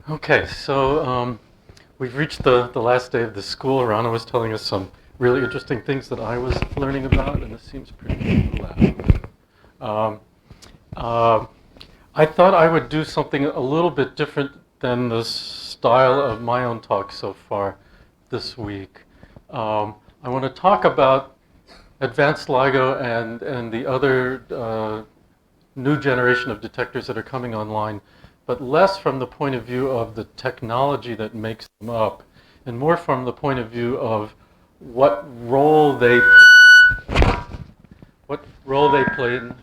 Okay, so we've reached the last day of the school. Ramanna was telling us some really interesting things that I was learning about, and this seems pretty loud. Um, uh, I thought I would do something a little bit different than the style of my own talk so far this week. I want to talk about advanced LIGO and the other new generation of detectors that are coming online, but less from the point of view of the technology that makes them up, and more from the point of view of what role they play in.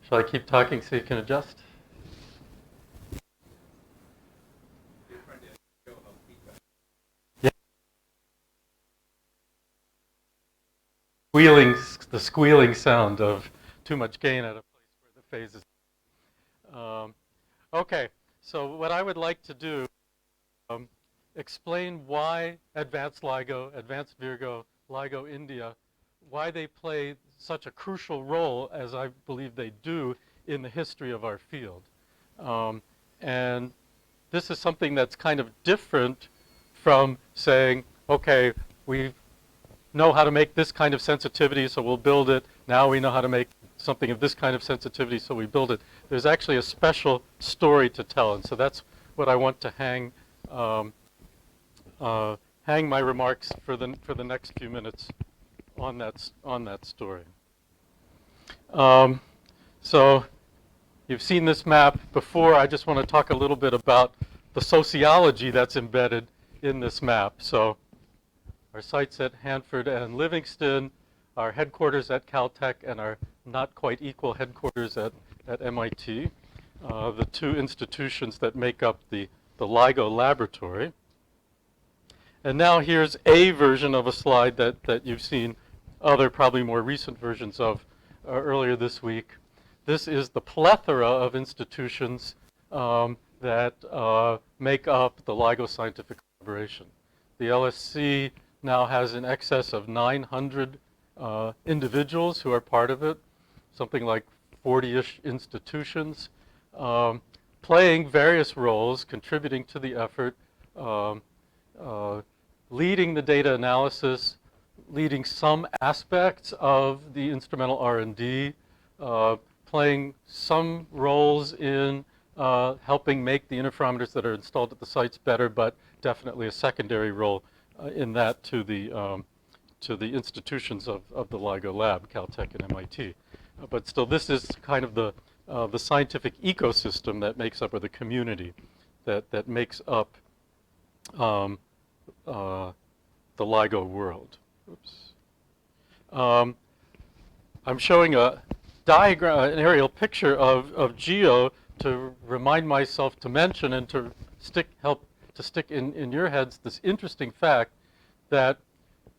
Shall I keep talking so you can adjust? Yeah. Squealing, the squealing sound of too much gain at a place where the phase is. Um, okay, so what I would like to do um, explain why advanced LIGO, advanced Virgo, LIGO-India, why they play such a crucial role as I believe they do in the history of our field. Um, and this is something that's kind of different from saying, okay, we know how to make this kind of sensitivity, so we'll build it. Now we know how to make something of this kind of sensitivity, so we build it. There's actually a special story to tell, and so that's what I want to um, hang my remarks for the next few minutes on that story. Um, so you've seen this map before. I just want to talk a little bit about the sociology that's embedded in this map. So our sites at Hanford and Livingston, our headquarters at Caltech, and our not quite equal headquarters at MIT, the two institutions that make up the LIGO laboratory. And now here's a version of a slide that you've seen other, probably more recent versions of earlier this week. This is the plethora of institutions that make up the LIGO scientific collaboration. The LSC now has in excess of 900 individuals who are part of it, something like 40-ish institutions, playing various roles, contributing to the effort, um, leading the data analysis, leading some aspects of the instrumental R&D, playing some roles in helping make the interferometers that are installed at the sites better, but definitely a secondary role in that to the institutions of the LIGO lab, Caltech and MIT. But still, this is kind of the scientific ecosystem that makes up, or the community that makes up the LIGO world. Oops. I'm showing a diagram, an aerial picture of GEO to remind myself to mention and to help to stick in your heads this interesting fact that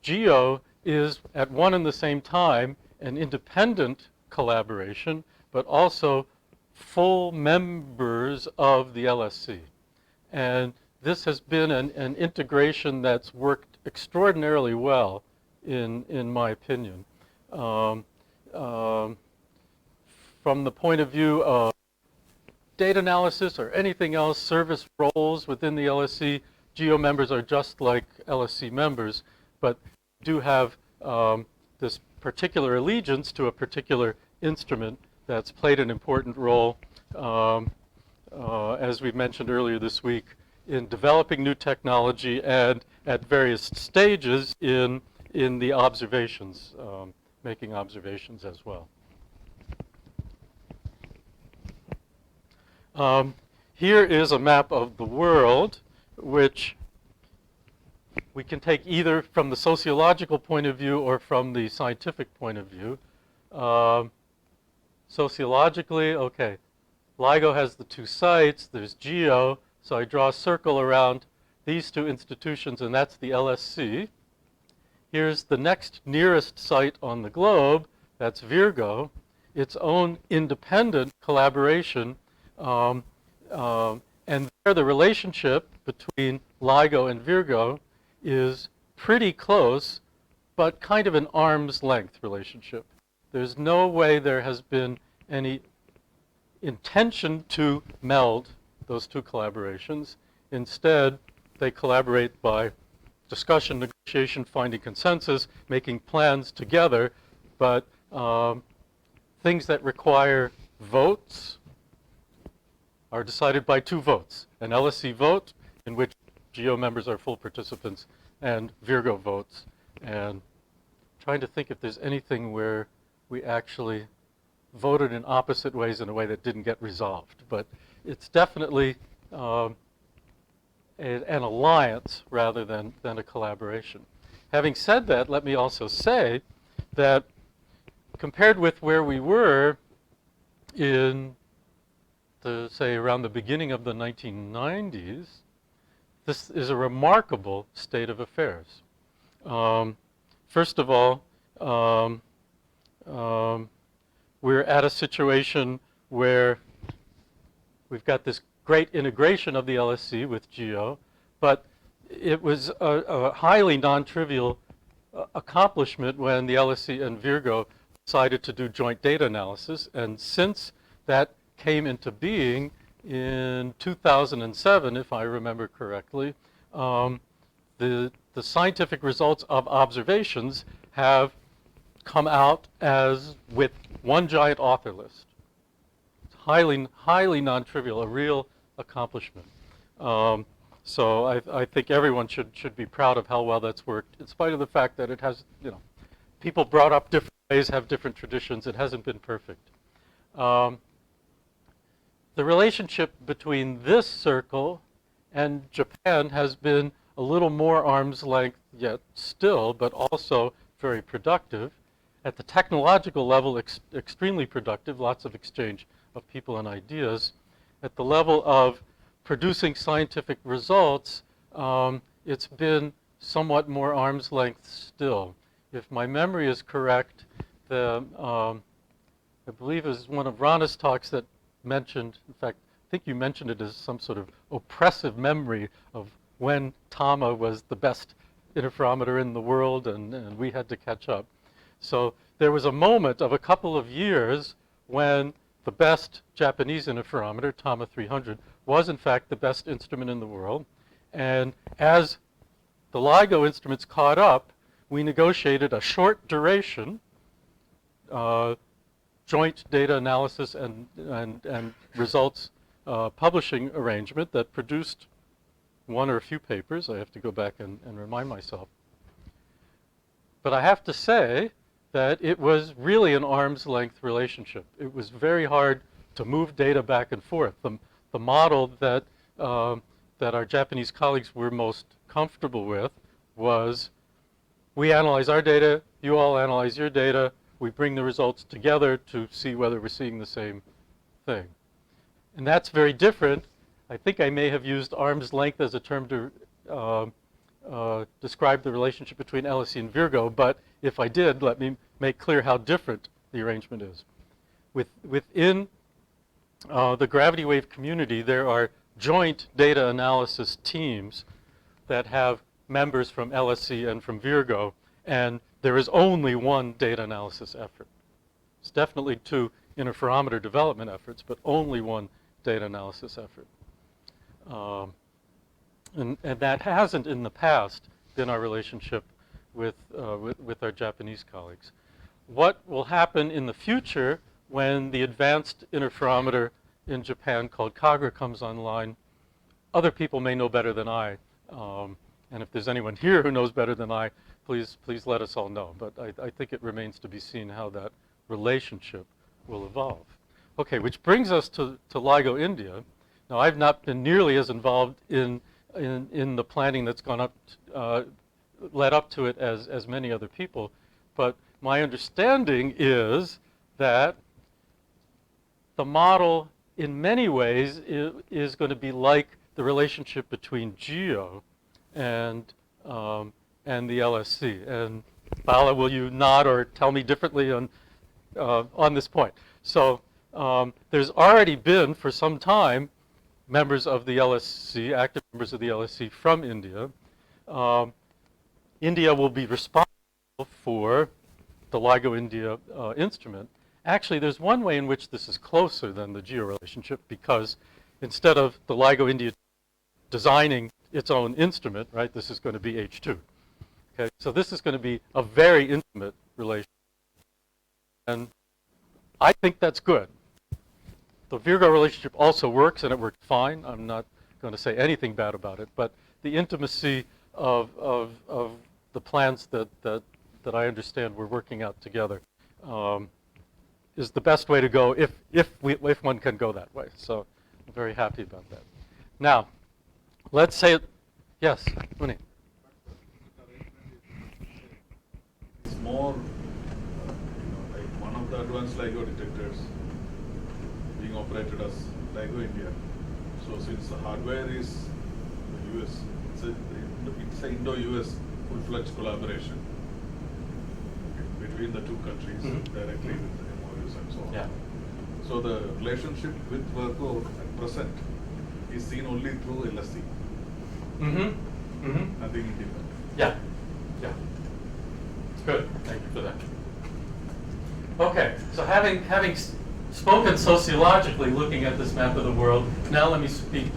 GEO is at one and the same time an independent collaboration, but also full members of the LSC. And this has been an integration that's worked extraordinarily well, in my opinion. Um, um, from the point of view of data analysis or anything else, service roles within the LSC, GEO members are just like LSC members, but do have this particular allegiance to a particular instrument that's played an important role, as we mentioned earlier this week, in developing new technology and at various stages in the observations, making observations as well. Here is a map of the world, which we can take either from the sociological point of view or from the scientific point of view. Sociologically, okay, LIGO has the two sites, there's GEO, so I draw a circle around these two institutions, and that's the LSC. Here's the next nearest site on the globe, that's Virgo, its own independent collaboration, and there the relationship between LIGO and Virgo is pretty close, but kind of an arm's length relationship. There's no way there has been any intention to meld those two collaborations. Instead, they collaborate by discussion, negotiation, finding consensus, making plans together, but things that require votes are decided by 2 votes. An LSC vote, in which GEO members are full participants, and Virgo votes. And trying to think if there's anything where we actually voted in opposite ways in a way that didn't get resolved. But it's definitely an alliance rather than a collaboration. Having said that, let me also say that compared with where we were in say around the beginning of the 1990s, this is a remarkable state of affairs. First of all, we're at a situation where we've got this great integration of the LSC with GEO, but it was a highly non-trivial accomplishment when the LSC and Virgo decided to do joint data analysis. And since that came into being in 2007, if I remember correctly, the scientific results of observations have come out as with one giant author list. It's highly non-trivial, a real accomplishment. So I think everyone should be proud of how well that's worked, in spite of the fact that it has, people brought up different ways, have different traditions. It hasn't been perfect. The relationship between this circle and Japan has been a little more arm's length yet still, but also very productive. At the technological level, extremely productive, lots of exchange of people and ideas. At the level of producing scientific results, it's been somewhat more arm's length still. If my memory is correct, I believe it was one of Ramanna's talks that mentioned, in fact, I think you mentioned it as some sort of oppressive memory of when Tama was the best interferometer in the world and we had to catch up. So there was a moment of a couple of years when the best Japanese interferometer, Tama 300, was in fact the best instrument in the world. And as the LIGO instruments caught up, we negotiated a short duration joint data analysis and results publishing arrangement that produced one or a few papers. I have to go back and remind myself. But I have to say that it was really an arm's length relationship. It was very hard to move data back and forth. The model that our Japanese colleagues were most comfortable with was, we analyze our data, you all analyze your data, we bring the results together to see whether we're seeing the same thing. And that's very different. I think I may have used arm's length as a term to describe the relationship between LSC and Virgo, but if I did, let me make clear how different the arrangement is. Within the gravity wave community, there are joint data analysis teams that have members from LSC and from Virgo, and there is only one data analysis effort. It's definitely 2 interferometer development efforts, but only one data analysis effort. And that hasn't in the past been our relationship with our Japanese colleagues. What will happen in the future when the advanced interferometer in Japan called Kagra comes online, other people may know better than I. And if there's anyone here who knows better than I, please let us all know. But I think it remains to be seen how that relationship will evolve. Okay, which brings us to LIGO-India. Now, I've not been nearly as involved in the planning that's gone up, led up to it as many other people. But my understanding is that the model, in many ways, is going to be like the relationship between GEO and the LSC. And Bala, will you nod or tell me differently on this point? So there's already been, for some time, members of the LSC, active members of the LSC from India. India will be responsible for the LIGO-India instrument. Actually, there's one way in which this is closer than the geo relationship, because instead of the LIGO-India designing its own instrument, right, this is going to be H2. Okay, so this is going to be a very intimate relationship. And I think that's good. The Virgo relationship also works, and it worked fine. I'm not going to say anything bad about it, but the intimacy of the plans that I understand we're working out together is the best way to go if one can go that way. So I'm very happy about that. Now, let's say, yes, Winnie. It's more, like one of the advanced LIGO detectors being operated as LIGO-India. So since the hardware is the US, it's an Indo-US full-fledged collaboration between the two countries, directly with the MOUs and so on. Yeah. So the relationship with Virgo at present is seen only through LSC. Nothing independent. Yeah. Yeah. Good. Thank you for that. Okay. So having spoken sociologically, looking at this map of the world, now let me speak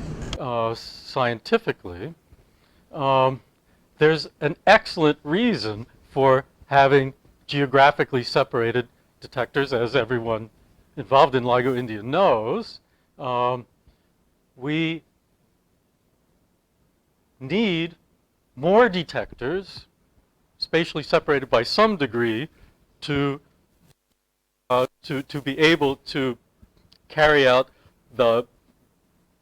scientifically. There's an excellent reason for having geographically separated detectors, as everyone involved in LIGO-India knows. We need more detectors, spatially separated by some degree, to be able to carry out the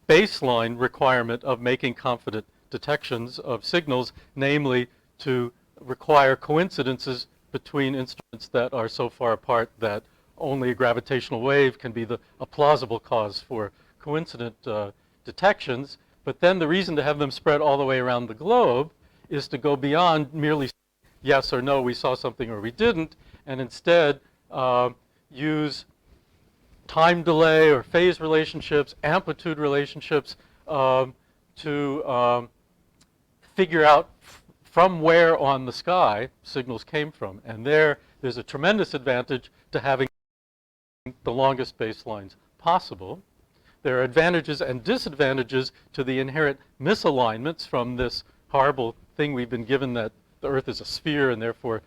baseline requirement of making confident detections of signals, namely to require coincidences between instruments that are so far apart that only a gravitational wave can be a plausible cause for coincident detections. But then the reason to have them spread all the way around the globe is to go beyond merely yes or no, we saw something or we didn't, and instead use time delay or phase relationships, amplitude relationships to figure out from where on the sky signals came from. And there's a tremendous advantage to having the longest baselines possible. There are advantages and disadvantages to the inherent misalignments from this horrible thing we've been given, that the Earth is a sphere and therefore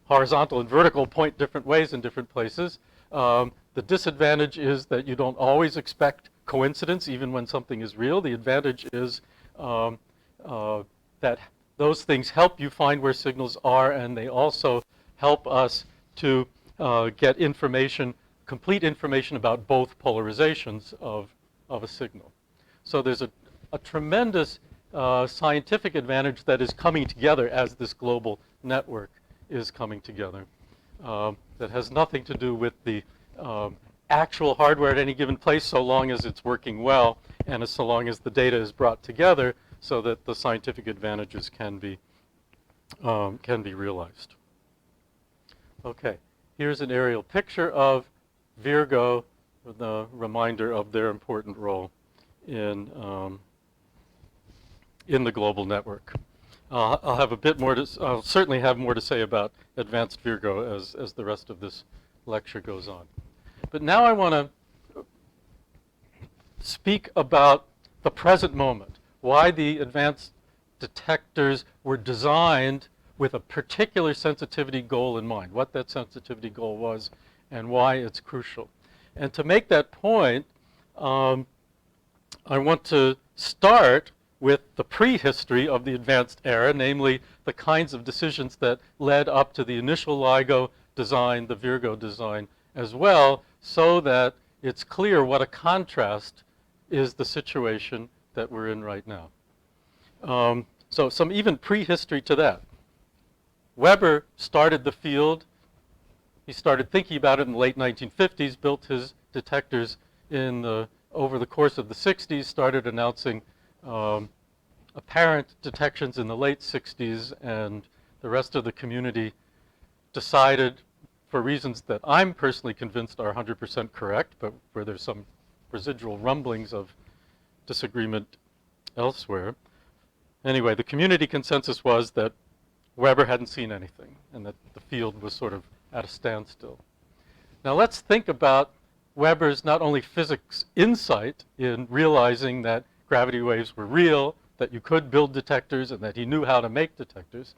horizontal and vertical point different ways in different places. The disadvantage is that you don't always expect coincidence even when something is real. The advantage is that those things help you find where signals are, and they also help us to get information, complete information about both polarizations of a signal. So there's a tremendous scientific advantage that is coming together as this global network is coming together. That has nothing to do with the actual hardware at any given place, so long as it's working well and so long as the data is brought together so that the scientific advantages can be realized. Okay, here's an aerial picture of Virgo, the reminder of their important role in the global network. I'll have a bit more I'll certainly have more to say about advanced Virgo as the rest of this lecture goes on. But now I want to speak about the present moment, why the advanced detectors were designed with a particular sensitivity goal in mind, what that sensitivity goal was and why it's crucial. And to make that point, I want to start with the prehistory of the advanced era, namely the kinds of decisions that led up to the initial LIGO design, the Virgo design as well, so that it's clear what a contrast is the situation that we're in right now. So some even prehistory to that. Weber started the field. He started thinking about it in the late 1950s, built his detectors over the course of the 60s, started announcing apparent detections in the late 60s, and the rest of the community decided, for reasons that I'm personally convinced are 100% correct, but where there's some residual rumblings of disagreement elsewhere. Anyway, the community consensus was that Weber hadn't seen anything, and that the field was sort of at a standstill. Now let's think about Weber's not only physics insight in realizing that gravity waves were real, that you could build detectors, and that he knew how to make detectors.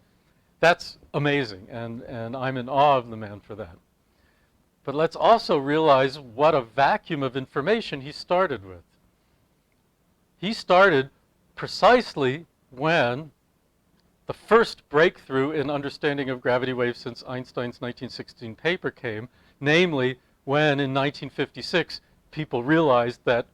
That's amazing, and I'm in awe of the man for that. But let's also realize what a vacuum of information he started with. He started precisely when the first breakthrough in understanding of gravity waves since Einstein's 1916 paper came, namely when in 1956 people realized that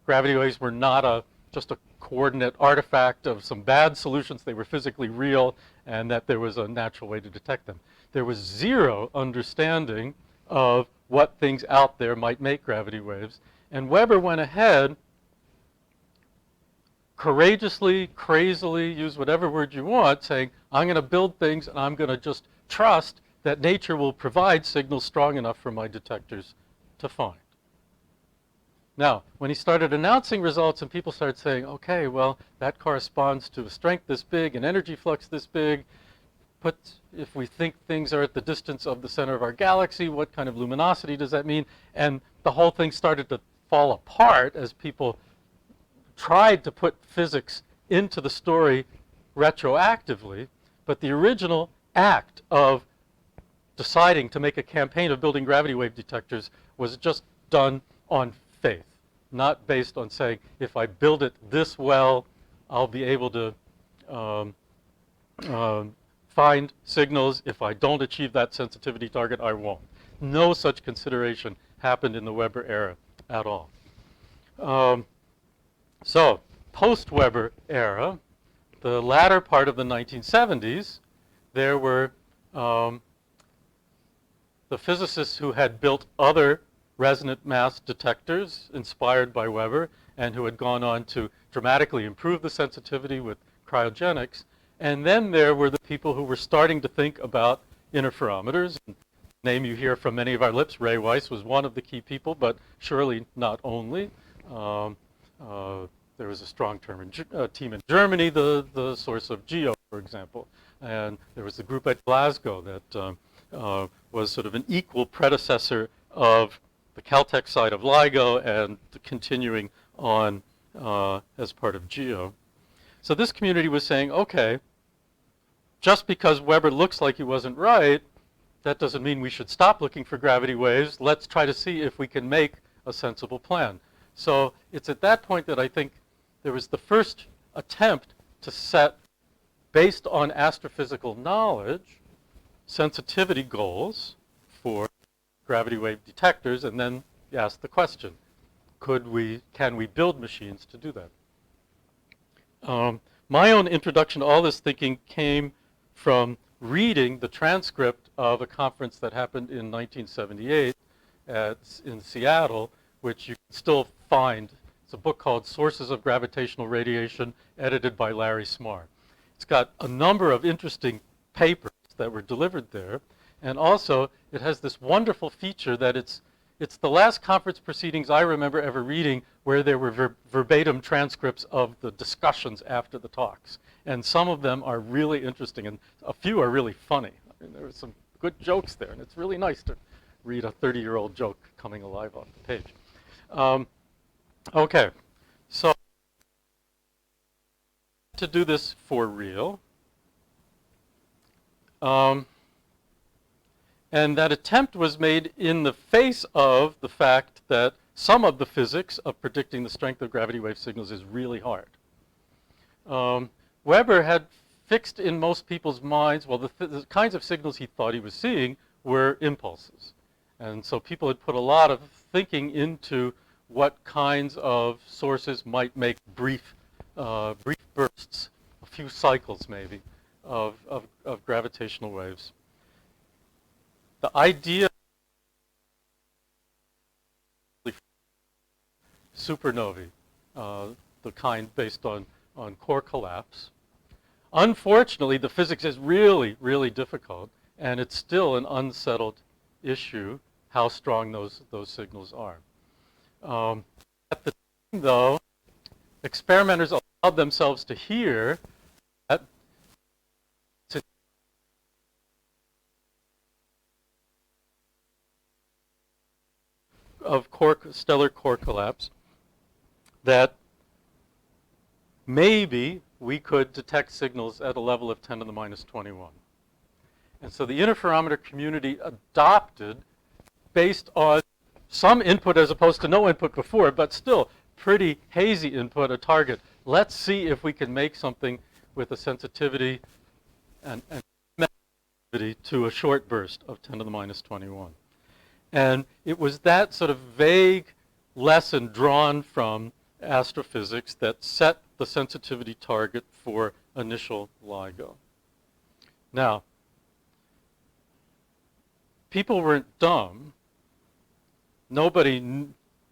gravity waves were not just a coordinate artifact of some bad solutions, they were physically real, and that there was a natural way to detect them. There was zero understanding of what things out there might make gravity waves, and Weber went ahead courageously, crazily, use whatever word you want, saying, I'm going to build things and I'm going to just trust that nature will provide signals strong enough for my detectors to find. Now, when he started announcing results and people started saying, okay, well, that corresponds to a strength this big, an energy flux this big, if we think things are at the distance of the center of our galaxy, what kind of luminosity does that mean? And the whole thing started to fall apart as people tried to put physics into the story retroactively, but the original act of deciding to make a campaign of building gravity wave detectors was just done on faith, not based on saying, if I build it this well, I'll be able to find signals. If I don't achieve that sensitivity target, I won't. No such consideration happened in the Weber era at all. So, post-Weber era, the latter part of the 1970s, there were the physicists who had built other resonant mass detectors inspired by Weber and who had gone on to dramatically improve the sensitivity with cryogenics. And then there were the people who were starting to think about interferometers. Name you hear from many of our lips, Ray Weiss was one of the key people, but surely not only. There was a strong team in Germany, the source of GEO, for example. And there was the group at Glasgow that was sort of an equal predecessor of the Caltech side of LIGO and continuing on as part of GEO. So this community was saying, okay, just because Weber looks like he wasn't right, that doesn't mean we should stop looking for gravity waves. Let's try to see if we can make a sensible plan. So it's at that point that I think there was the first attempt to set, based on astrophysical knowledge, sensitivity goals for gravity wave detectors, and then you ask the question, can we build machines to do that? My own introduction to all this thinking came from reading the transcript of a conference that happened in 1978 in Seattle, which you can still find. It's a book called Sources of Gravitational Radiation, edited by Larry Smarr. It's got a number of interesting papers that were delivered there, and also it has this wonderful feature that it's the last conference proceedings I remember ever reading where there were verbatim transcripts of the discussions after the talks. And some of them are really interesting, and a few are really funny. I mean, there were some good jokes there, and it's really nice to read a 30-year-old joke coming alive off the page. Okay, so to do this for real. And that attempt was made in the face of the fact that some of the physics of predicting the strength of gravity wave signals is really hard. Weber had fixed in most people's minds, well, the kinds of signals he thought he was seeing were impulses. And so people had put a lot of thinking into what kinds of sources might make brief bursts, a few cycles maybe, of gravitational waves. The idea supernovae, the kind based on core collapse. Unfortunately, the physics is really, really difficult, and it's still an unsettled issue how strong those signals are. At the time, though, experimenters allowed themselves to hear that of stellar core collapse that maybe we could detect signals at a level of 10 to the minus 21. And so the interferometer community adopted, based on some input as opposed to no input before, but still pretty hazy input, a target. Let's see if we can make something with a sensitivity and sensitivity to a short burst of 10 to the minus 21. And it was that sort of vague lesson drawn from astrophysics that set the sensitivity target for initial LIGO. Now, people weren't dumb. Nobody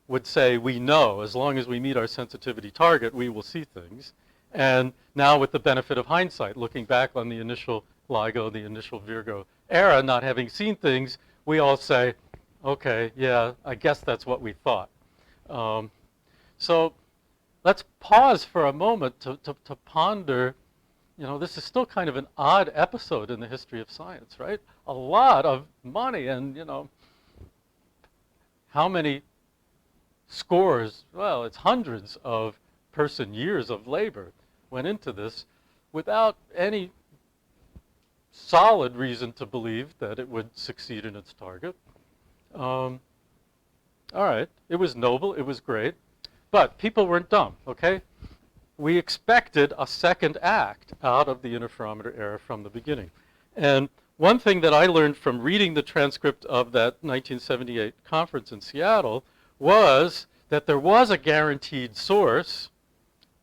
would say, we know, as long as we meet our sensitivity target, we will see things. And now with the benefit of hindsight, looking back on the initial LIGO, the initial Virgo era, not having seen things, we all say, okay, yeah, I guess that's what we thought. So let's pause for a moment to ponder, you know, this is still kind of an odd episode in the history of science, right? A lot of money and, you know, how many scores, well, it's hundreds of person years of labor went into this without any solid reason to believe that it would succeed in its target. All right, it was noble, it was great, but people weren't dumb, okay? We expected a second act out of the interferometer era from the beginning. And one thing that I learned from reading the transcript of that 1978 conference in Seattle was that there was a guaranteed source,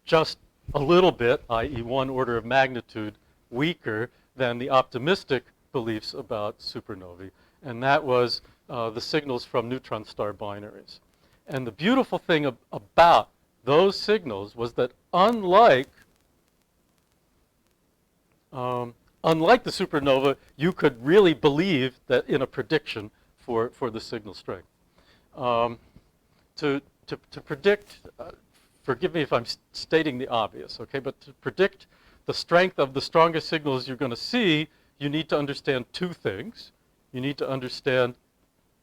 just a little bit, i.e. 1 order of magnitude weaker than the optimistic beliefs about supernovae, and that was the signals from neutron star binaries. And the beautiful thing about those signals was that unlike the supernova, you could really believe that in a prediction for the signal strength. To predict, forgive me if I'm stating the obvious, okay, but to predict the strength of the strongest signals you're going to see, you need to understand two things. You need to understand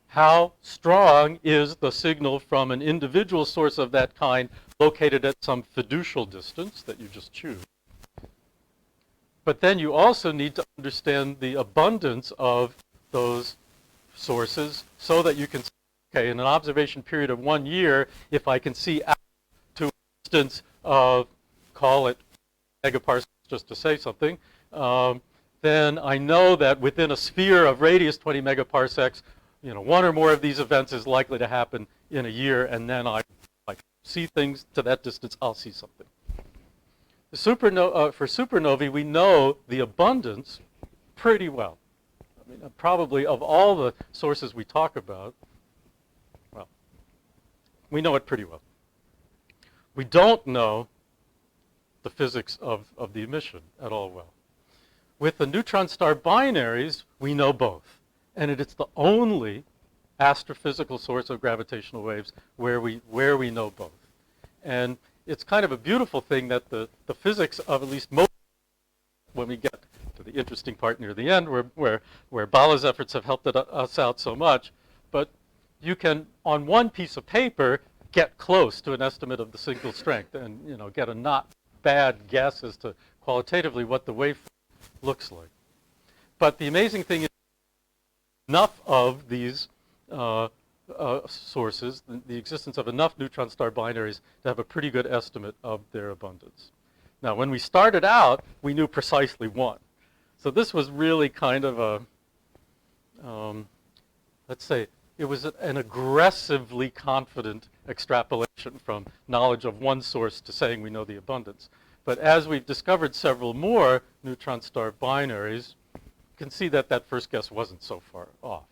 how strong is the signal from an individual source of that kind located at some fiducial distance that you just choose. But then you also need to understand the abundance of those sources so that you can say, okay, in an observation period of 1 year, if I can see out to a distance of, call it megaparsecs just to say something, then I know that within a sphere of radius 20 megaparsecs, you know, one or more of these events is likely to happen in a year, and then I see things to that distance, I'll see something. The for supernovae, we know the abundance pretty well. I mean, probably of all the sources we talk about, well, we know it pretty well. We don't know the physics of the emission at all well. With the neutron star binaries, we know both. And it's the only astrophysical source of gravitational waves where we know both. And it's kind of a beautiful thing that the physics of at least most, when we get to the interesting part near the end where Bala's efforts have helped us out so much, but you can, on one piece of paper, get close to an estimate of the signal strength and, you know, get a not bad guess as to qualitatively what the waveform looks like. But the amazing thing is enough of these sources, the existence of enough neutron star binaries to have a pretty good estimate of their abundance. Now, when we started out, we knew precisely one. So this was really kind of a, let's say, it was an aggressively confident extrapolation from knowledge of one source to saying we know the abundance. But as we've discovered several more neutron star binaries, you can see that that first guess wasn't so far off.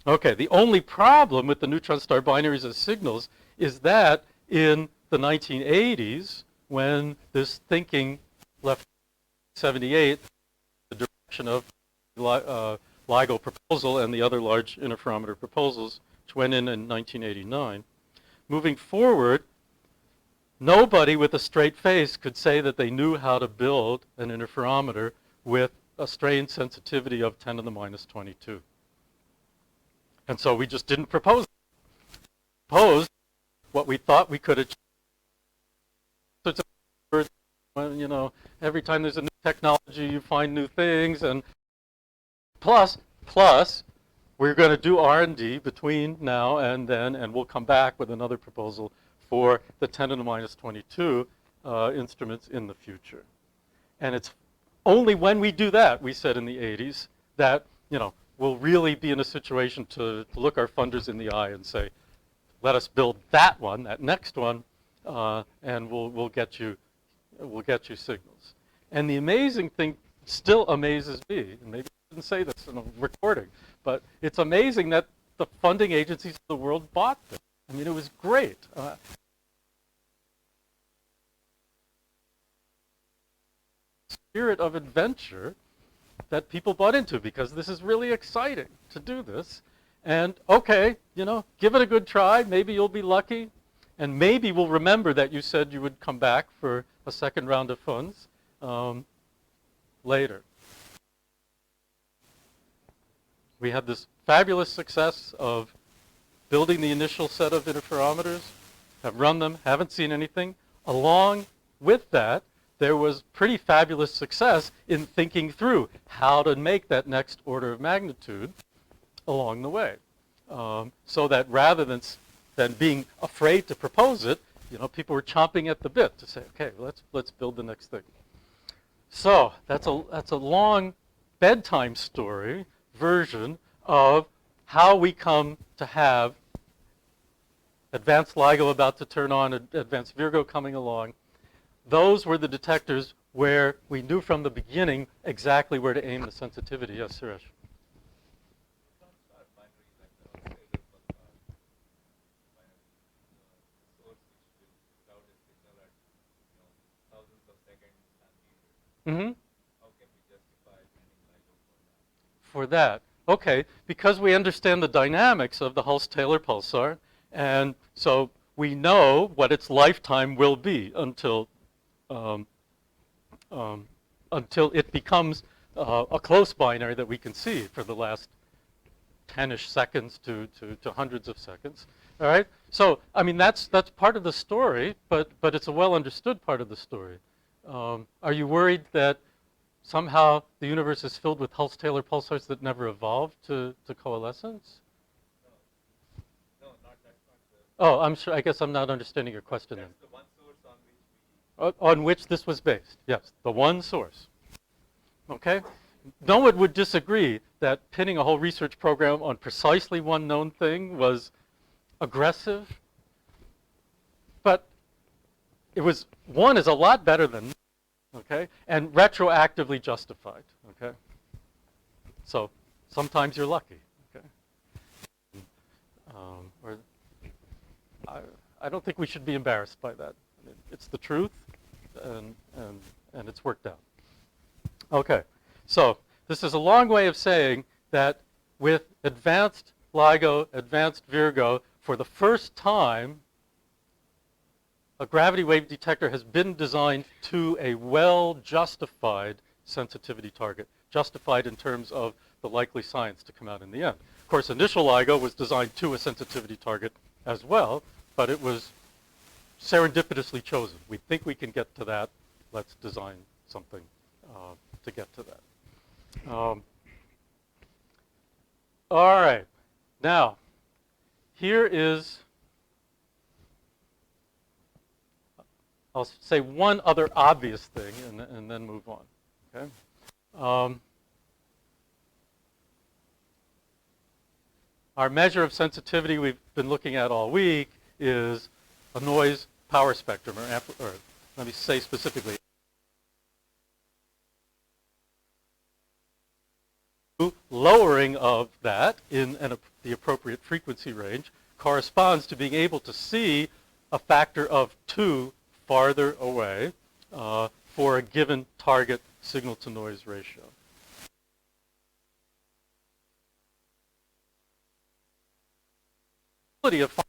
Okay, the only problem with the neutron star binaries as signals is that in the 1980s, when this thinking left 78, the direction of LIGO proposal and the other large interferometer proposals, which went in 1989, moving forward, nobody with a straight face could say that they knew how to build an interferometer with a strain sensitivity of 10 to the minus 22. And so we just didn't propose it. Proposed what we thought we could achieve. You know, every time there's a new technology, you find new things, and plus, we're going to do R&D between now and then, and we'll come back with another proposal for the 10 to the minus 22 instruments in the future. And it's only when we do that, we said in the 80s, that, you know, we'll really be in a situation to look our funders in the eye and say, let us build that one, that next one, and we'll get you signals. And the amazing thing still amazes me, and maybe I didn't say this in a recording, but it's amazing that the funding agencies of the world bought them. I mean, it was great. Spirit of adventure that people bought into, because this is really exciting to do this. And okay, you know, give it a good try. Maybe you'll be lucky. And maybe we'll remember that you said you would come back for a second round of funds later. We had this fabulous success of building the initial set of interferometers, have run them, haven't seen anything. Along with that, there was pretty fabulous success in thinking through how to make that next order of magnitude along the way. So that rather than being afraid to propose it, you know, people were chomping at the bit to say, okay, let's build the next thing. So that's a long bedtime story version of how we come to have advanced LIGO about to turn on, advanced Virgo coming along. Those were the detectors where we knew from the beginning exactly where to aim the sensitivity. Yes, Suresh. Mm-hmm. For that. Okay, because we understand the dynamics of the Hulse-Taylor pulsar, and so we know what its lifetime will be until it becomes a close binary that we can see for the last 10-ish seconds to hundreds of seconds. All right. So I mean that's part of the story, but it's a well understood part of the story. Are you worried that somehow the universe is filled with Hulse-Taylor pulsars that never evolved to coalescence? No, not that's not the. Oh, I'm sure. I guess I'm not understanding your question That's then. the one source on which we. On which this was based. Yes, the one source. Okay? No one would disagree that pinning a whole research program on precisely one known thing was aggressive. But it was, one is a lot better than, okay? And retroactively justified, okay? So sometimes you're lucky, okay? Or I don't think we should be embarrassed by that. I mean, it's the truth, and it's worked out. Okay, so this is a long way of saying that with advanced LIGO, advanced Virgo, for the first time, a gravity wave detector has been designed to a well-justified sensitivity target, justified in terms of the likely science to come out in the end. Of course, initial LIGO was designed to a sensitivity target as well, but it was serendipitously chosen. We think we can get to that. Let's design something to get to that. All right. Now, here is, I'll say one other obvious thing and then move on. Okay? Our measure of sensitivity we've been looking at all week is a noise power spectrum, or let me say specifically, lowering of that in the appropriate frequency range corresponds to being able to see a factor of 2 farther away for a given target signal-to-noise ratio. The probability of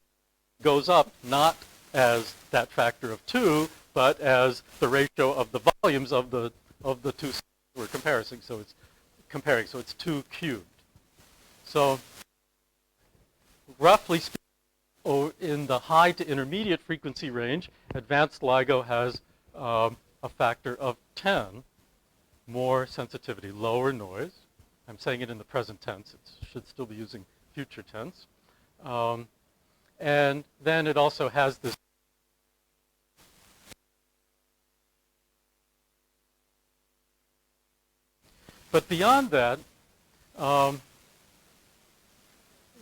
goes up not as that factor of 2, but as the ratio of the volumes of the two we're comparing. So it's 2 cubed. So roughly speaking, in the high to intermediate frequency range, advanced LIGO has a factor of 10 more sensitivity, lower noise. I'm saying it in the present tense. It should still be using future tense. And then it also has this but beyond that,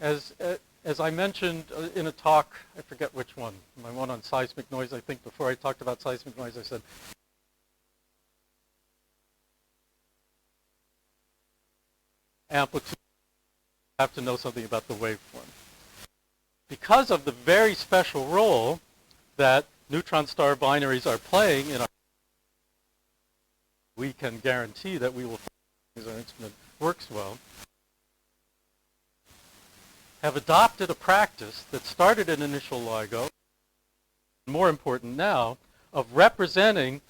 as I mentioned in a talk, I forget which one, my one on seismic noise, I think before I talked about seismic noise, I said, amplitude, you have to know something about the waveform. Because of the very special role that neutron star binaries are playing in our, we can guarantee that we will, as our instrument works well, have adopted a practice that started in initial LIGO, more important now, of representing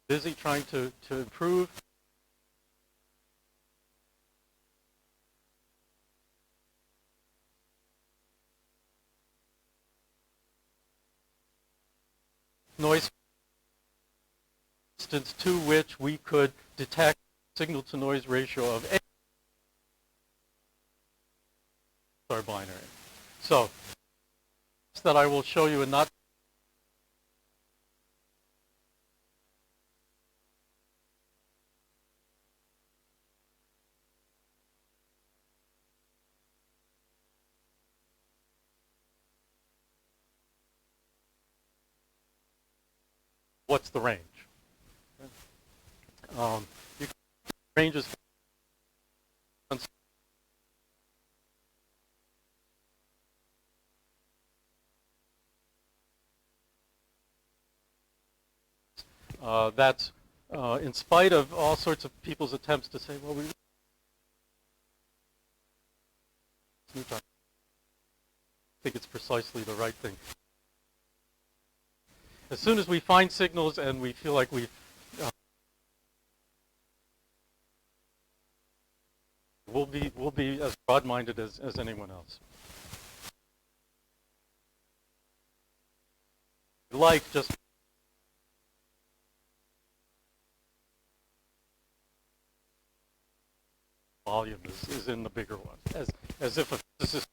busy trying to improve noise distance to which we could detect signal to noise ratio of A star binary. So that I will show you in not what's the range. You can ranges that's in spite of all sorts of people's attempts to say, well, we think it's precisely the right thing. As soon as we find signals and we feel like we'll be as broad-minded as anyone else. Like just volume is in the bigger one, as if a physicist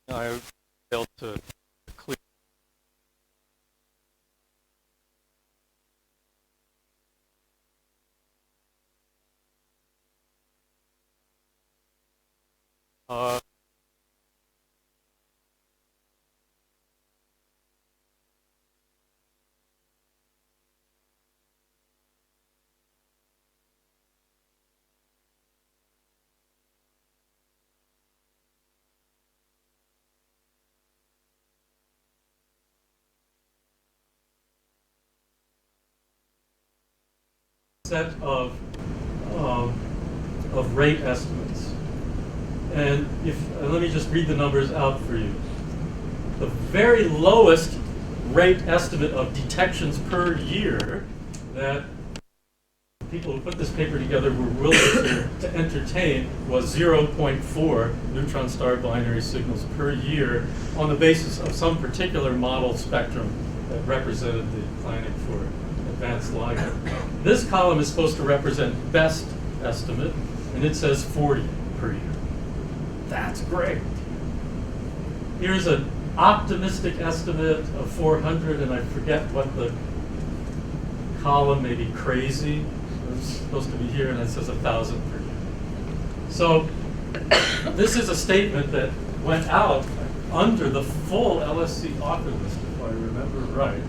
I failed to clear. Set of rate estimates, and let me just read the numbers out for you. The very lowest rate estimate of detections per year that people who put this paper together were willing to entertain was 0.4 neutron star binary signals per year on the basis of some particular model spectrum that represented the planning for advanced LIGO. This column is supposed to represent best estimate, and it says 40 per year. That's great. Here's an optimistic estimate of 400, and I forget what the column, maybe crazy. It's supposed to be here, and it says 1,000 per year. So this is a statement that went out under the full LSC author list, if I remember right.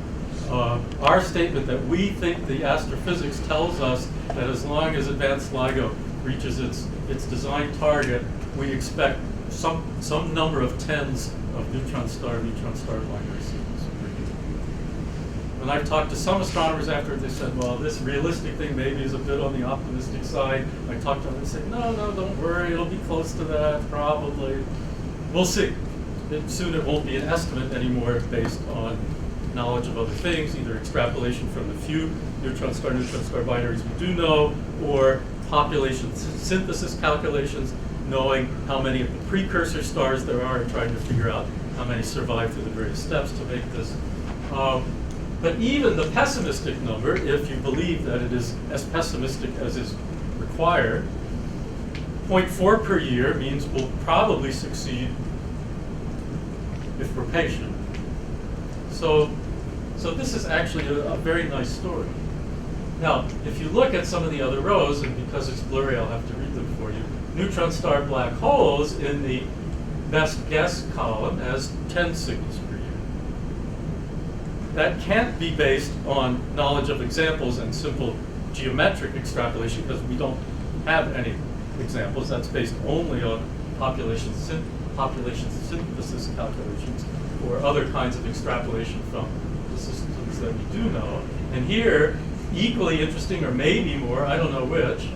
Our statement that we think the astrophysics tells us that as long as advanced LIGO reaches its design target, we expect some number of tens of neutron star binary signals per year. When I've talked to some astronomers after, they said, well, this realistic thing maybe is a bit on the optimistic side. I talked to them and said, no, don't worry, it'll be close to that, probably. We'll see. soon it won't be an estimate anymore based on knowledge of other things, either extrapolation from the few neutron star binaries we do know, or population synthesis calculations, knowing how many of the precursor stars there are and trying to figure out how many survive through the various steps to make this. But even the pessimistic number, if you believe that it is as pessimistic as is required, 0.4 per year means we'll probably succeed if we're patient. So this is actually a very nice story. Now, if you look at some of the other rows, and because it's blurry, I'll have to read them for you. Neutron star black holes in the best guess column has 10 signals per year. That can't be based on knowledge of examples and simple geometric extrapolation, because we don't have any examples. That's based only on population synthesis calculations or other kinds of extrapolation from the systems that we do know. And here, equally interesting, or maybe more, I don't know which,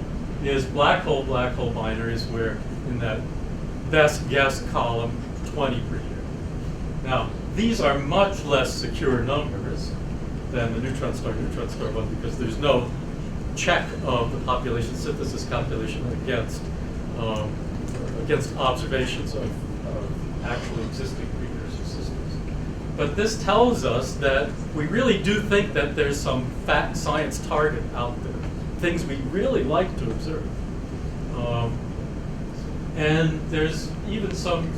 is black hole binaries, where in that best guess column, 20 per year. Now, these are much less secure numbers than the neutron star one, because there's no check of the population synthesis calculation against observations of actually existing precursor systems. But this tells us that we really do think that there's some fat science target out there, things we really like to observe. And there's even some,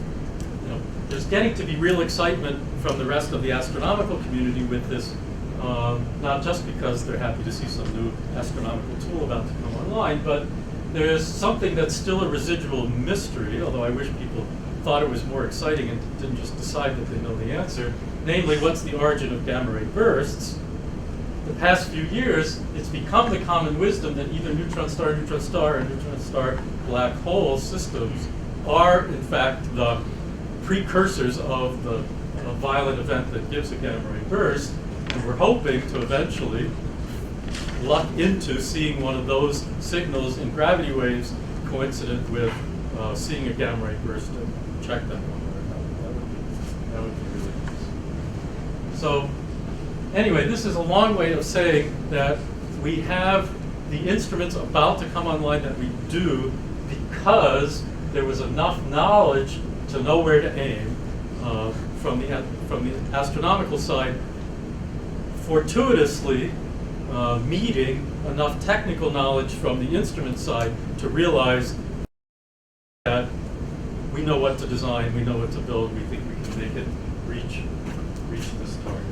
there's getting to be real excitement from the rest of the astronomical community with this, not just because they're happy to see some new astronomical tool about to come online, but there's something that's still a residual mystery, although I wish people thought it was more exciting and didn't just decide that they know the answer, namely, what's the origin of gamma ray bursts? The past few years, it's become the common wisdom that either neutron star, or neutron star black hole systems are, in fact, the precursors of the violent event that gives a gamma ray burst. And we're hoping to eventually luck into seeing one of those signals in gravity waves coincident with seeing a gamma ray burst and check that one. That would be really nice. So anyway, this is a long way of saying that we have the instruments about to come online that we do because there was enough knowledge to know where to aim from the astronomical side, fortuitously meeting enough technical knowledge from the instrument side to realize that we know what to design, we know what to build, we think we can make it reach this target.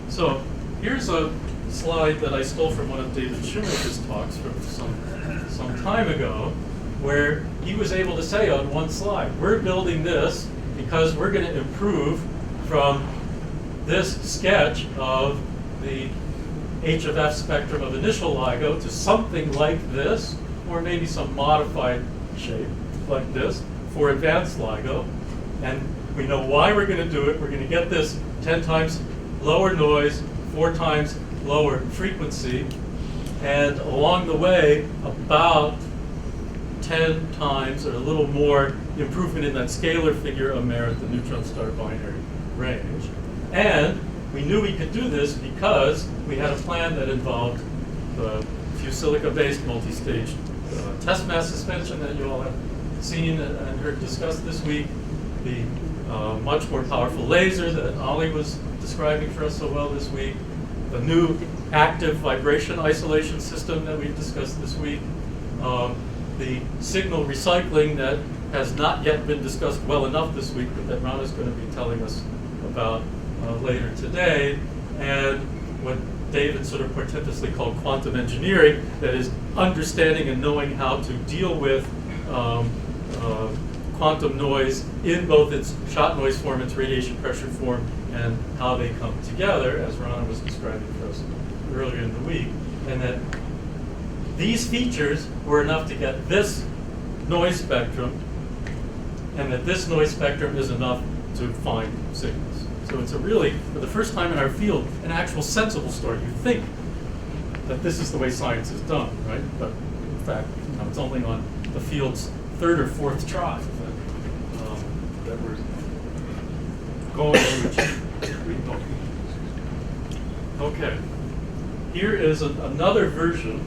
So here's a slide that I stole from one of David Shoemaker's talks from some time ago, where he was able to say on one slide, we're building this because we're going to improve from this sketch of the H of F spectrum of initial LIGO to something like this, or maybe some modified shape like this for advanced LIGO. And we know why we're going to do it. We're going to get this 10 times lower noise, 4 times lower frequency, and along the way, about 10 times or a little more improvement in that scalar figure of merit, the neutron star binary range. And we knew we could do this because we had a plan that involved the few silica-based multi-stage test mass suspension that you all have seen and heard discussed this week, the much more powerful laser that Ollie was describing for us so well this week, the new active vibration isolation system that we've discussed this week, the signal recycling that has not yet been discussed well enough this week, but that Ramanna is going to be telling us about later today, and what David sort of portentously called quantum engineering, that is understanding and knowing how to deal with quantum noise in both its shot noise form, its radiation pressure form, and how they come together, as Ramanna was describing for us earlier in the week, and that these features were enough to get this noise spectrum, and that this noise spectrum is enough to find signals. So it's a really, for the first time in our field, an actual sensible story. You think that this is the way science is done, right? But in fact, it's only on the field's 3rd or 4th try. that we're going to achieve. Okay. Here is another version,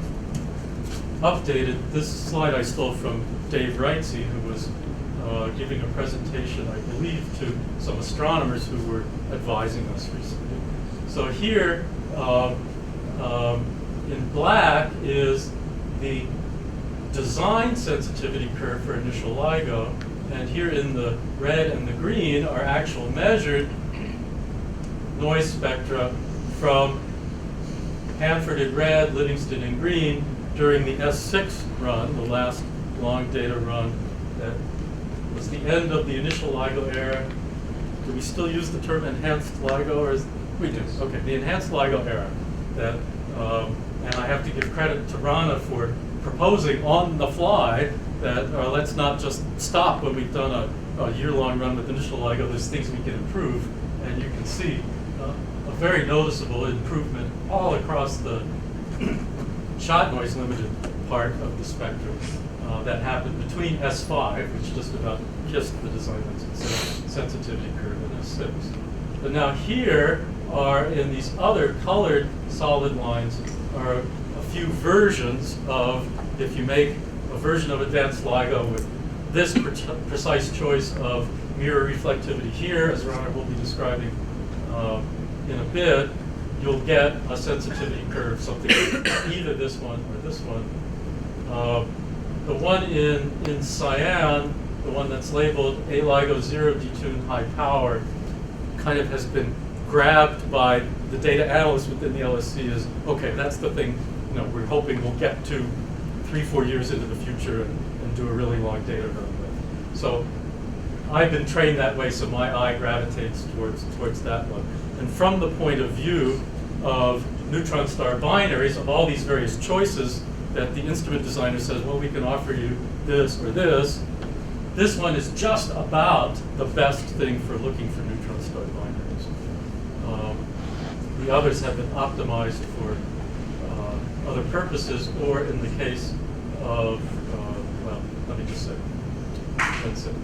updated. This slide I stole from Dave Wrightsey, who was giving a presentation, I believe, to some astronomers who were advising us recently. So here, in black is the design sensitivity curve for initial LIGO, and here in the red and the green are actual measured noise spectra from Hanford in red, Livingston in green during the S6 run, the last long data run that was the end of the initial LIGO era. Do we still use the term enhanced LIGO, or is we do? Okay, the enhanced LIGO era. That, and I have to give credit to Ramanna for proposing on the fly that let's not just stop when we've done a year-long run with initial LIGO. There's things we can improve, and you can see a very noticeable improvement all across the shot noise limited part of the spectrum that happened between S5, which just about kissed the design sensitivity curve in S6. But now here are, in these other colored solid lines, are a few versions of, if you make a version of advanced LIGO with this precise choice of mirror reflectivity here, as Ramanna will be describing in a bit, you'll get a sensitivity curve, something like either this one or this one. The one in cyan, the one that's labeled A LIGO 0 detuned high power, kind of has been grabbed by the data analysts within the LSC as, okay, that's the thing, we're hoping we'll get to 3-4 years into the future and do a really long data run with. So I've been trained that way, so my eye gravitates towards that one. And from the point of view of neutron star binaries, of all these various choices that the instrument designer says, well, we can offer you this or this one is just about the best thing for looking for neutron star binaries. The others have been optimized for other purposes, or in the case of, well, let me just say, that's it.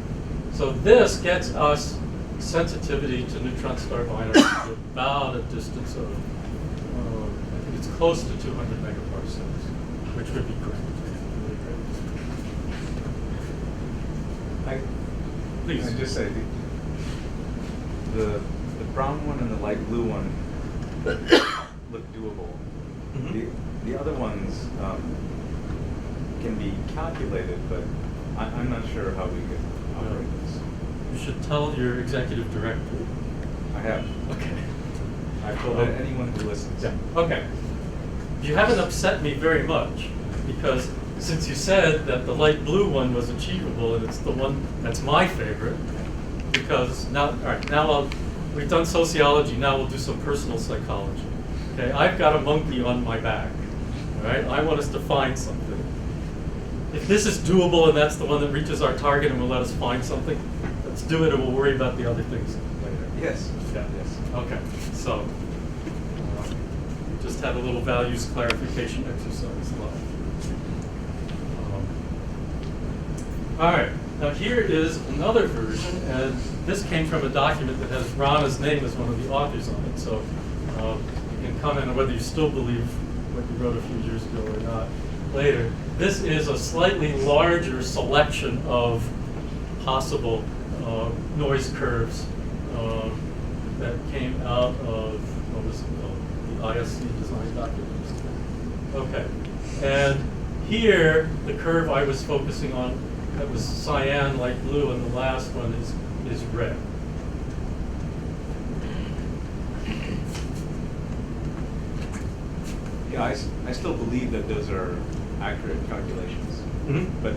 So this gets us sensitivity to neutron star binaries at about a distance of, I think it's close to 200 megaparsecs, which would be great. Really great. Please. Can I just say, the brown one and the light blue one look doable. Mm-hmm. The other ones can be calculated, but I'm not sure how we could operate this. You should tell your executive director. I have. Okay. I've told anyone who listens. Yeah. Okay. You haven't upset me very much, because since you said that the light blue one was achievable, and it's the one that's my favorite, because now, all right, now we've done sociology, now we'll do some personal psychology. Okay, I've got a monkey on my back, all right? I want us to find something. If this is doable and that's the one that reaches our target and will let us find something, let's do it and we'll worry about the other things later. Yes. Yeah. Yes. Okay. So, just had a little values clarification exercise left. All right. Now here is another version, and this came from a document that has Ramanna's name as one of the authors on it. So you can comment on whether you still believe what you wrote a few years ago or not later. This is a slightly larger selection of possible noise curves that came out of, what was it called? The ISC design documents. Okay. And here, the curve I was focusing on, that was cyan, light blue, and the last one is red. Yeah, I still believe that those are accurate calculations. Mm-hmm. But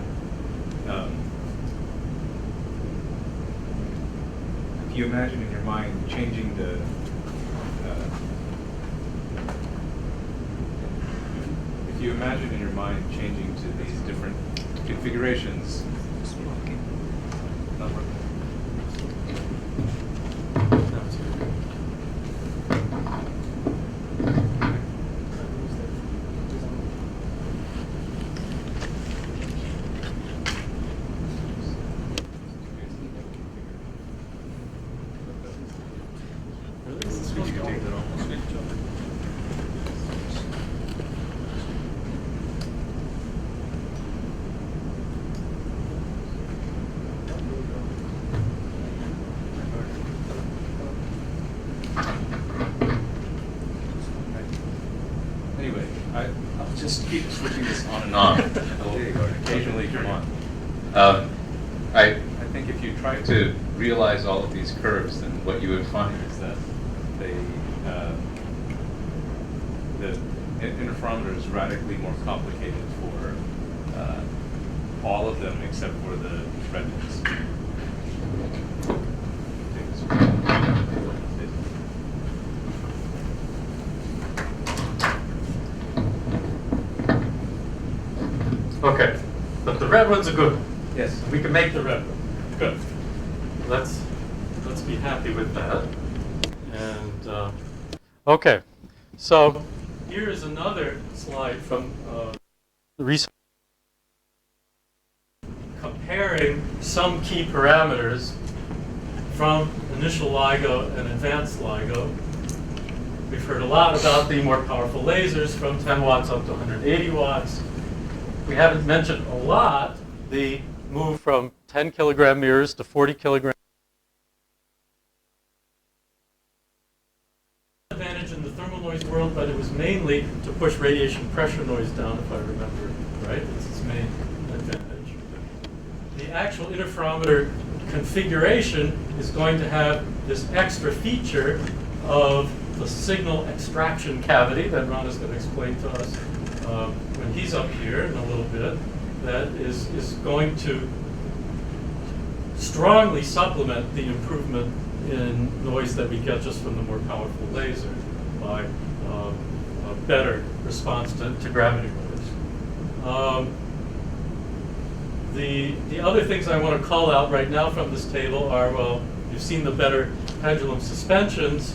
if you imagine in your mind changing the if you imagine in your mind changing to these different configurations, not working. on and off. It'll occasionally come on. I think if you try to realize all of these curves, then what you would find is that the interferometer is radically more complicated for all of them except for the red ones. Okay, but the red one's a good one. Yes. We can make the red one. Good. Let's be happy with that. And okay, so here is another slide from research comparing some key parameters from initial LIGO and advanced LIGO. We've heard a lot about the more powerful lasers from 10 watts up to 180 watts. We haven't mentioned a lot the move from 10 kilogram mirrors to 40 kilogram. Advantage in the thermal noise world, but it was mainly to push radiation pressure noise down, if I remember right. That's its main advantage. The actual interferometer configuration is going to have this extra feature of the signal extraction cavity that Ron is going to explain to us when he's up here in a little bit. That is going to strongly supplement the improvement in noise that we get just from the more powerful laser by a better response to gravity noise. The other things I want to call out right now from this table are, well, you've seen the better pendulum suspensions,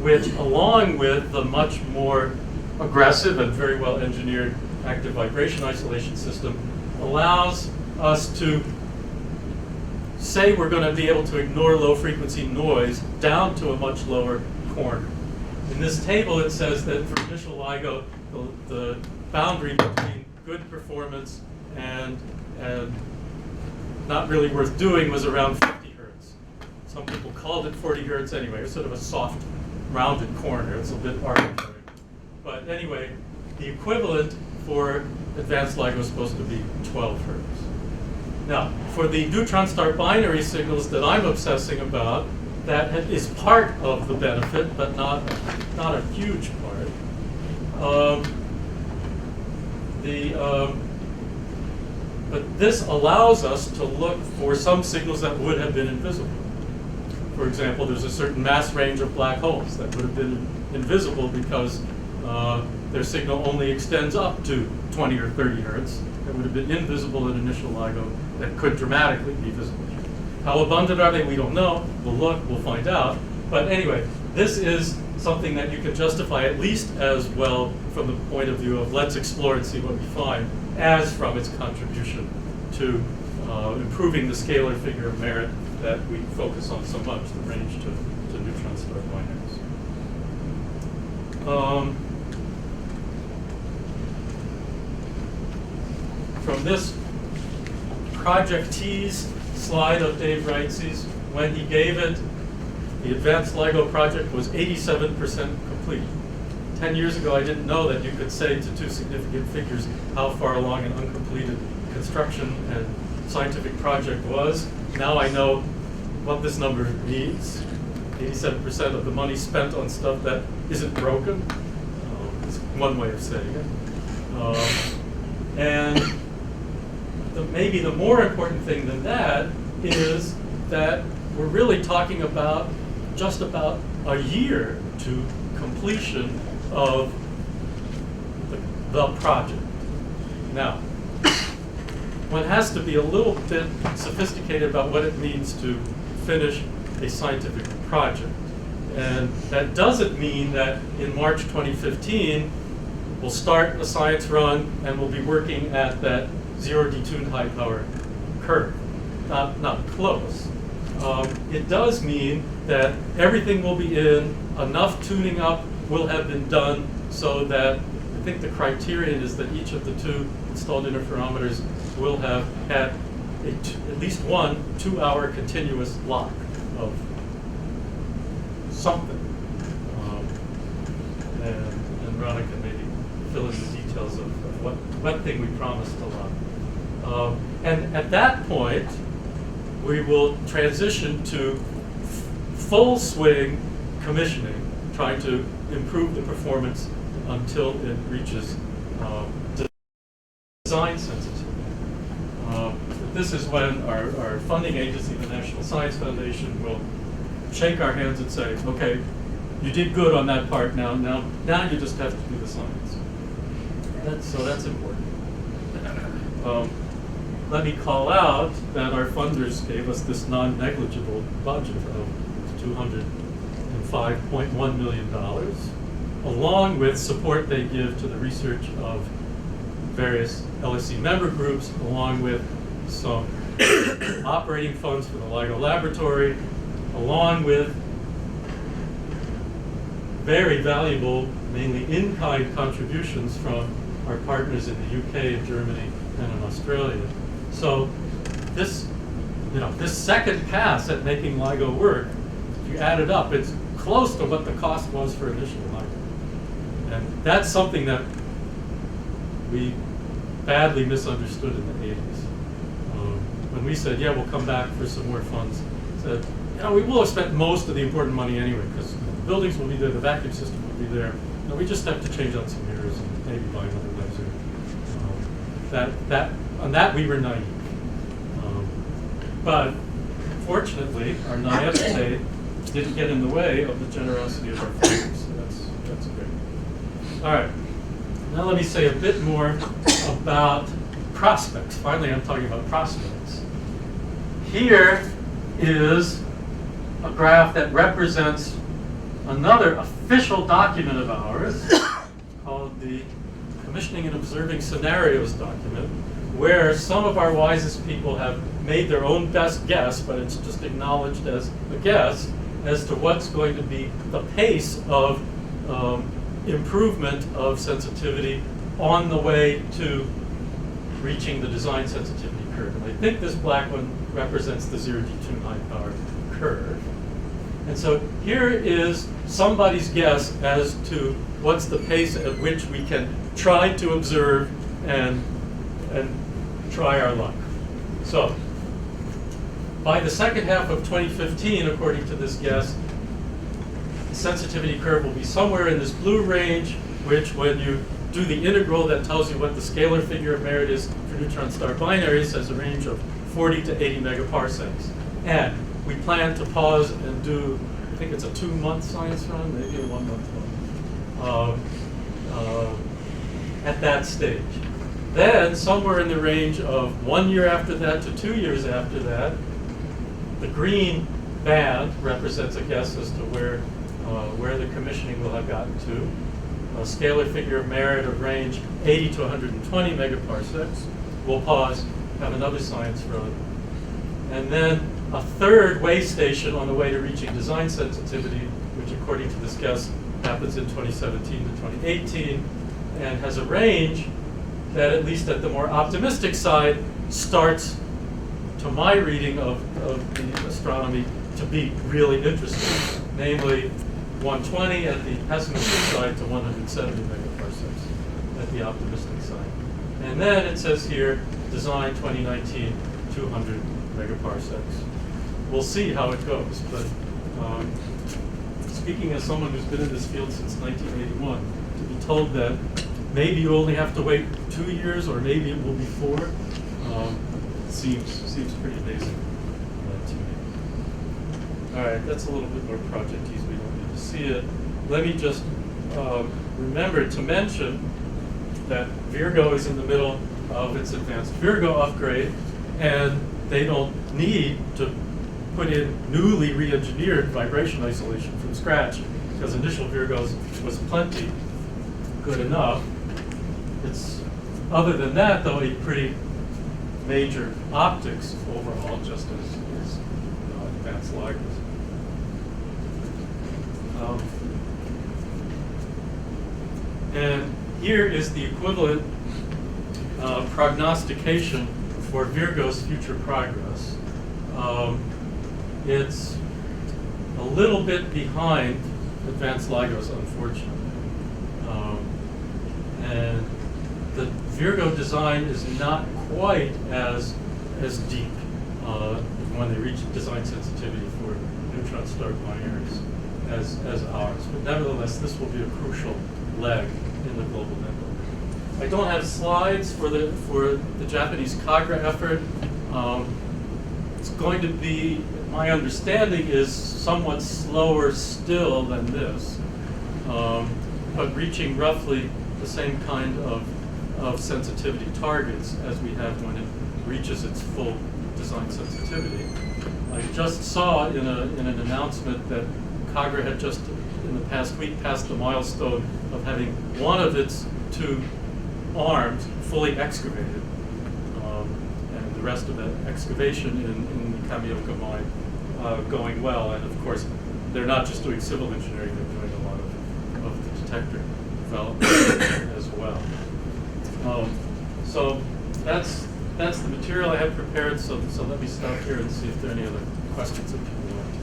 which along with the much more aggressive and very well engineered active vibration isolation system allows us to say we're going to be able to ignore low frequency noise down to a much lower corner. In this table it says that for initial LIGO, the boundary between good performance and not really worth doing was around 50 hertz. Some people called it 40 hertz anyway. It's sort of a soft, rounded corner. It's a bit arbitrary. But anyway, the equivalent for advanced LIGO is supposed to be 12 hertz. Now, for the neutron star binary signals that I'm obsessing about, that is part of the benefit, but not a huge part. But this allows us to look for some signals that would have been invisible. For example, there's a certain mass range of black holes that would have been invisible because their signal only extends up to 20 or 30 hertz. That would have been invisible in initial LIGO that could dramatically be visible. How abundant are they? We don't know. We'll look, we'll find out. But anyway, this is something that you can justify at least as well from the point of view of let's explore and see what we find, as from its contribution to improving the scalar figure of merit that we focus on so much, the range to neutron star binaries. From this Project T's slide of Dave Reitz's, when he gave it, the advanced LIGO project was 87% complete. 10 years ago, I didn't know that you could say to two significant figures how far along an uncompleted construction and scientific project was. Now I know what this number means. 87% of the money spent on stuff that isn't broken. It's one way of saying it. And maybe the more important thing than that is that we're really talking about just about a year to completion of the project. Now, one has to be a little bit sophisticated about what it means to finish a scientific project. And that doesn't mean that in March 2015, we'll start a science run and we'll be working at that zero detuned high power curve. Not close. It does mean that everything will be in, enough tuning up will have been done so that I think the criterion is that each of the two installed interferometers will have had at least one 2-hour continuous lock of something. And Ramanna can maybe fill in the details of what thing we promised to log. And at that point, we will transition to full swing commissioning, trying to improve the performance until it reaches design sensitivity. This is when our funding agency, the National Science Foundation, will shake our hands and say, okay, you did good on that part, now you just have to do the science. So that's important. Let me call out that our funders gave us this non-negligible budget of $205.1 million, along with support they give to the research of various LSE member groups, along with some operating funds for the LIGO laboratory, along with very valuable, mainly in-kind contributions from our partners in the UK and Germany and in Australia. So this second pass at making LIGO work, if you add it up, it's close to what the cost was for initial LIGO. And that's something that we badly misunderstood in the 80s. When we said, yeah, we'll come back for some more funds, said, we will have spent most of the important money anyway, because the buildings will be there, the vacuum system will be there. We just have to change out some mirrors and maybe buy another laser. On that we were naive. But fortunately, our naivete didn't get in the way of the generosity of our funders. So that's great. All right. Now let me say a bit more about prospects. Finally, I'm talking about prospects. Here is a graph that represents another official document of ours called the Commissioning and Observing Scenarios document, where some of our wisest people have made their own best guess, but it's just acknowledged as a guess, as to what's going to be the pace of improvement of sensitivity on the way to reaching the design sensitivity curve. And I think this black one represents the 0G2 high power curve. And so here is somebody's guess as to what's the pace at which we can try to observe and try our luck. So by the second half of 2015, according to this guess, the sensitivity curve will be somewhere in this blue range, which when you do the integral that tells you what the scalar figure of merit is for neutron star binaries has a range of 40 to 80 megaparsecs. And we plan to pause and do, I think it's a 2-month science run, maybe a 1-month one, at that stage. Then, somewhere in the range of 1 year after that to 2 years after that, the green band represents a guess as to where the commissioning will have gotten to. A scalar figure of merit of range 80 to 120 megaparsecs. We'll pause, have another science run. And then a third way station on the way to reaching design sensitivity, which according to this guess happens in 2017 to 2018, and has a range that, at least at the more optimistic side, starts, to my reading of the astronomy, to be really interesting, namely 120 at the pessimistic side to 170 megaparsecs at the optimistic side. And then it says here, design 2019, 200 megaparsecs. We'll see how it goes, but speaking as someone who's been in this field since 1981, to be told that maybe you only have to wait 2 years or maybe it will be 4, seems pretty amazing to me. All right, that's a little bit more project-ease. We don't need to see it. Let me just remember to mention that Virgo is in the middle of its advanced Virgo upgrade, and they don't need to put in newly re-engineered vibration isolation from scratch, because initial Virgos was plenty good enough. It's, other than that, though, a pretty major optics overhaul, just as advanced LIGOs. And here is the equivalent prognostication for Virgo's future progress. It's a little bit behind advanced LIGOs, unfortunately. And the Virgo design is not quite as deep when they reach design sensitivity for neutron star binaries as ours. But nevertheless, this will be a crucial leg in the global network. I don't have slides for the Japanese Kagra effort. It's going to be, my understanding is, somewhat slower still than this, but reaching roughly the same kind of sensitivity targets as we have when it reaches its full design sensitivity. I just saw in an announcement that Kagra had just in the past week passed the milestone of having one of its 2 arms fully excavated, and the rest of that excavation in the Kamioka mine going well. And of course, they're not just doing civil engineering; they're doing a lot of the detector development as well. So that's the material I have prepared. So let me stop here and see if there are any other questions that people want to.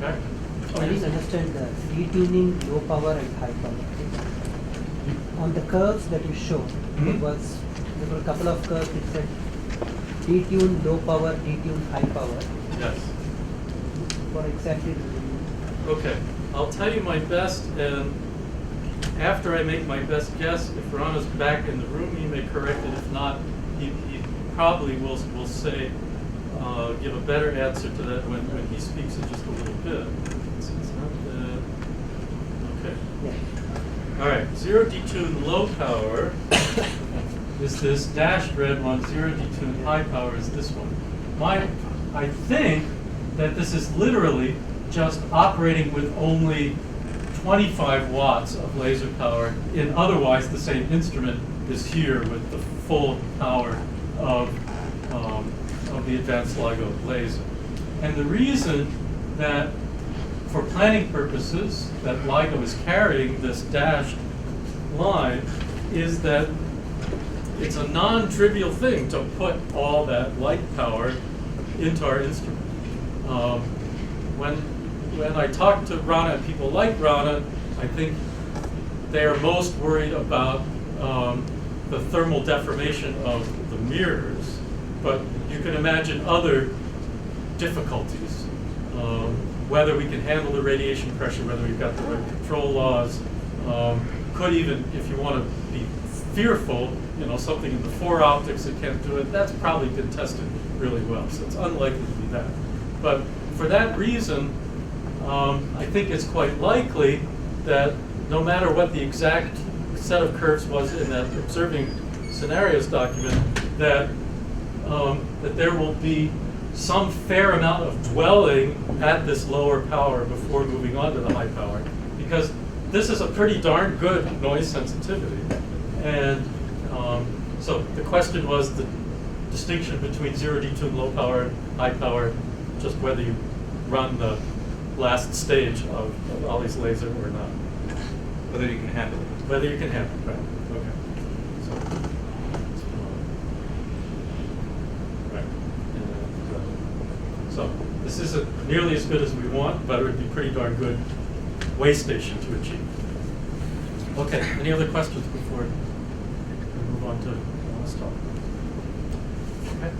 Okay. I didn't understand the detuning, low power and high power. On the curves that you showed, there were a couple of curves that said detune, low power, detune, high power. Yes. What exactly do you mean? Okay. I'll tell you my best, and after I make my best guess, if Ramanna's back in the room, he may correct it. If not, he probably will say, give a better answer to that when he speaks in just a little bit. It's not okay. Yeah. All right. Zero detune low power is this dashed red one. Zero detune high power is this one. I think that this is literally just operating with only 25 watts of laser power in otherwise the same instrument is here with the full power of the advanced LIGO laser. And the reason that for planning purposes that LIGO is carrying this dashed line is that it's a non-trivial thing to put all that light power into our instrument. When I talk to Ramanna and people like Ramanna, I think they are most worried about the thermal deformation of the mirrors, but you can imagine other difficulties, whether we can handle the radiation pressure, whether we've got the right control laws, could even, if you want to be fearful, something in the 4 optics that can't do it, that's probably been tested really well, so it's unlikely to be that. But for that reason, I think it's quite likely that no matter what the exact set of curves was in that observing scenarios document, that there will be some fair amount of dwelling at this lower power before moving on to the high power, because this is a pretty darn good noise sensitivity. And so the question was the distinction between zero detune low power and high power, just whether you run the last stage of Ollie's laser or not. Whether you can handle it. Whether you can handle it, right. Okay. So this isn't nearly as good as we want, but it would be pretty darn good way station to achieve. Okay, any other questions before we move on to the last talk? Okay.